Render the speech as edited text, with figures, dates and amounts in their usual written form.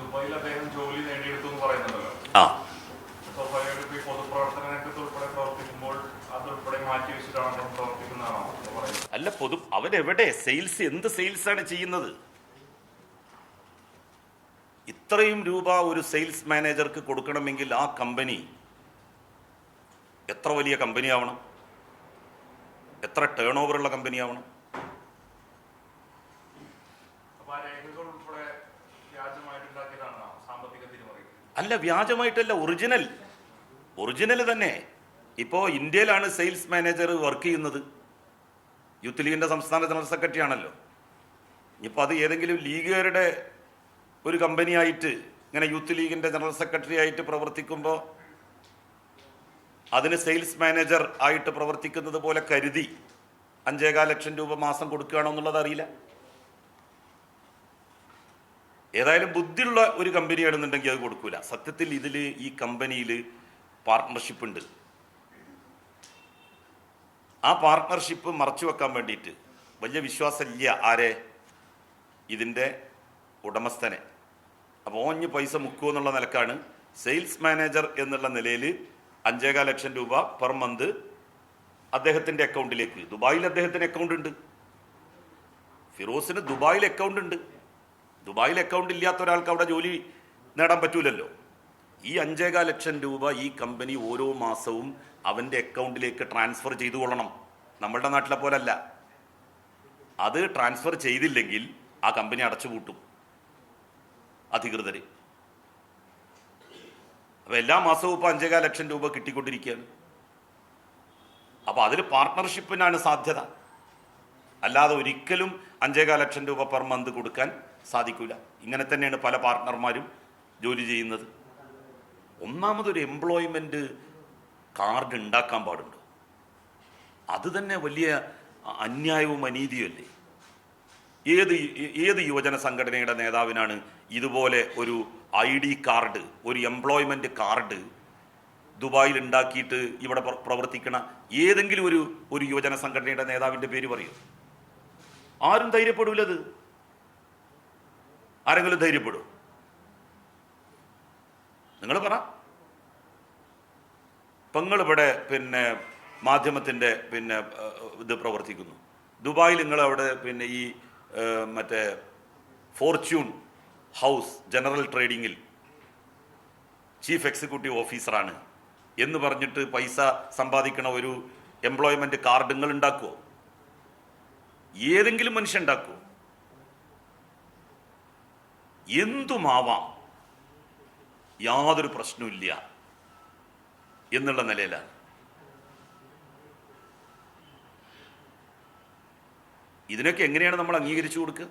ദുബായിൽ അദ്ദേഹം ജോലി നേടിയെടുത്തു എന്ന് പറയുന്നുണ്ടല്ലോ. ആ സ്വാഭാവികമായിട്ടും ഈ പൊതുപ്രവർത്തന രംഗത്ത് ഉൾപ്പെടെ പ്രവർത്തിക്കുമ്പോൾ അതുൾപ്പെടെ മാറ്റി വെച്ചിട്ടാണ് അദ്ദേഹം പ്രവർത്തിക്കുന്നതാണോ പറയുന്നത്? അല്ല, അവരെവിടെ സെയിൽസ്, എന്ത് സെയിൽസാണ് ചെയ്യുന്നത്? ഇത്രയും രൂപ ഒരു സെയിൽസ് മാനേജർക്ക് കൊടുക്കണമെങ്കിൽ ആ കമ്പനി എത്ര വലിയ കമ്പനി ആവണം, എത്ര ടേൺ ഓവറുള്ള കമ്പനി ആവണം? അല്ല, വ്യാജമായിട്ടല്ല, ഒറിജിനൽ തന്നെ. ഇപ്പോൾ ഇന്ത്യയിലാണ് സെയിൽസ് മാനേജർ വർക്ക് ചെയ്യുന്നത്. യൂത്ത് ലീഗിൻ്റെ സംസ്ഥാന ജനറൽ സെക്രട്ടറി ആണല്ലോ. ഇപ്പോൾ അത് ഏതെങ്കിലും ലീഗുകാരുടെ ഒരു കമ്പനിയായിട്ട് ഇങ്ങനെ യൂത്ത് ലീഗിൻ്റെ ജനറൽ സെക്രട്ടറി ആയിട്ട് പ്രവർത്തിക്കുമ്പോൾ അതിന് സെയിൽസ് മാനേജർ ആയിട്ട് പ്രവർത്തിക്കുന്നത് പോലെ കരുതി 5.25 ലക്ഷം രൂപ മാസം കൊടുക്കുകയാണോ എന്നുള്ളത് അറിയില്ല. ഏതായാലും ബുദ്ധിയുള്ള ഒരു കമ്പനിയാണെന്നുണ്ടെങ്കിൽ അത് കൊടുക്കൂല. സത്യത്തിൽ ഇതിൽ ഈ കമ്പനിയിൽ പാർട്ട്ണർഷിപ്പ് ഉണ്ട്. ആ പാർട്ട്ണർഷിപ്പ് മറച്ചു വെക്കാൻ വേണ്ടിയിട്ട് വലിയ വിശ്വാസമില്ല ആരെ, ഇതിൻ്റെ ഉടമസ്ഥനെ. അപ്പോൾ ഓഞ്ഞ് പൈസ മുക്കുമോ എന്നുള്ള നിലക്കാണ് സെയിൽസ് മാനേജർ എന്നുള്ള നിലയിൽ 5.25 ലക്ഷം രൂപ പെർ മന്ത് അദ്ദേഹത്തിൻ്റെ അക്കൗണ്ടിലേക്ക്. ദുബായിൽ അദ്ദേഹത്തിന് അക്കൗണ്ട് ഉണ്ട്, ഫിറോസിന് ദുബായിൽ അക്കൗണ്ട് ഉണ്ട്. ദുബായിൽ അക്കൗണ്ട് ഇല്ലാത്ത ഒരാൾക്ക് അവിടെ ജോലി നേടാൻ പറ്റൂലല്ലോ. ഈ 5.25 ലക്ഷം രൂപ ഈ കമ്പനി ഓരോ മാസവും അവൻ്റെ അക്കൗണ്ടിലേക്ക് ട്രാൻസ്ഫർ ചെയ്തു കൊള്ളണം. നമ്മളുടെ നാട്ടിലെ പോലല്ല. അത് ട്രാൻസ്ഫർ ചെയ്തില്ലെങ്കിൽ ആ കമ്പനി അടച്ചുപൂട്ടും അധികൃതർ. അപ്പോൾ എല്ലാ മാസവും ഇപ്പോൾ 5.25 ലക്ഷം രൂപ കിട്ടിക്കൊണ്ടിരിക്കുകയാണ്. അപ്പോൾ അതിൽ പാർട്ട്ണർഷിപ്പിനാണ് സാധ്യത, അല്ലാതെ ഒരിക്കലും 5.25 ലക്ഷം രൂപ പെർ മന്ത് കൊടുക്കാൻ സാധിക്കില്ല. ഇങ്ങനെ തന്നെയാണ് പല പാർട്ട്ണർമാരും ജോലി ചെയ്യുന്നത്. ഒന്നാമതൊരു എംപ്ലോയ്മെൻറ്റ് കാർഡ് ഉണ്ടാക്കാൻ പാടുണ്ടോ? അത് തന്നെ വലിയ അന്യായവും അനീതിയല്ലേ. ഏത് യുവജന സംഘടനയുടെ നേതാവിനാണ് ഇതുപോലെ ഒരു ID കാർഡ്, ഒരു എംപ്ലോയ്മെൻറ്റ് കാർഡ് ദുബായിൽ ഉണ്ടാക്കിയിട്ട് ഇവിടെ പ്രവർത്തിക്കണ ഏതെങ്കിലും ഒരു യുവജന സംഘടനയുടെ നേതാവിൻ്റെ പേര് പറയൂ? ആരും ധൈര്യപ്പെടൂലത്. ആരെങ്കിലും ധൈര്യപ്പെടും? നിങ്ങൾ പറ. പെങ്ങളിവിടെ മാധ്യമത്തിൻ്റെ ഇത് പ്രവർത്തിക്കുന്നു. ദുബായിൽ നിങ്ങളവിടെ ഈ മറ്റേ ഫോർച്യൂൺ ഹൗസ് ജനറൽ ട്രേഡിങ്ങിൽ ചീഫ് എക്സിക്യൂട്ടീവ് ഓഫീസറാണ് എന്ന് പറഞ്ഞിട്ട് പൈസ സമ്പാദിക്കണ ഒരു എംപ്ലോയ്മെൻറ്റ് കാർഡ് നിങ്ങൾ ഉണ്ടാക്കുമോ? ഏതെങ്കിലും മനുഷ്യൻ ഉണ്ടാക്കുമോ? എന്തുമാവാം, യാതൊരു പ്രശ്നമില്ല എന്നുള്ള നിലയിലാണ്. ഇതിനൊക്കെ എങ്ങനെയാണ് നമ്മൾ അംഗീകരിച്ചു കൊടുക്കുക?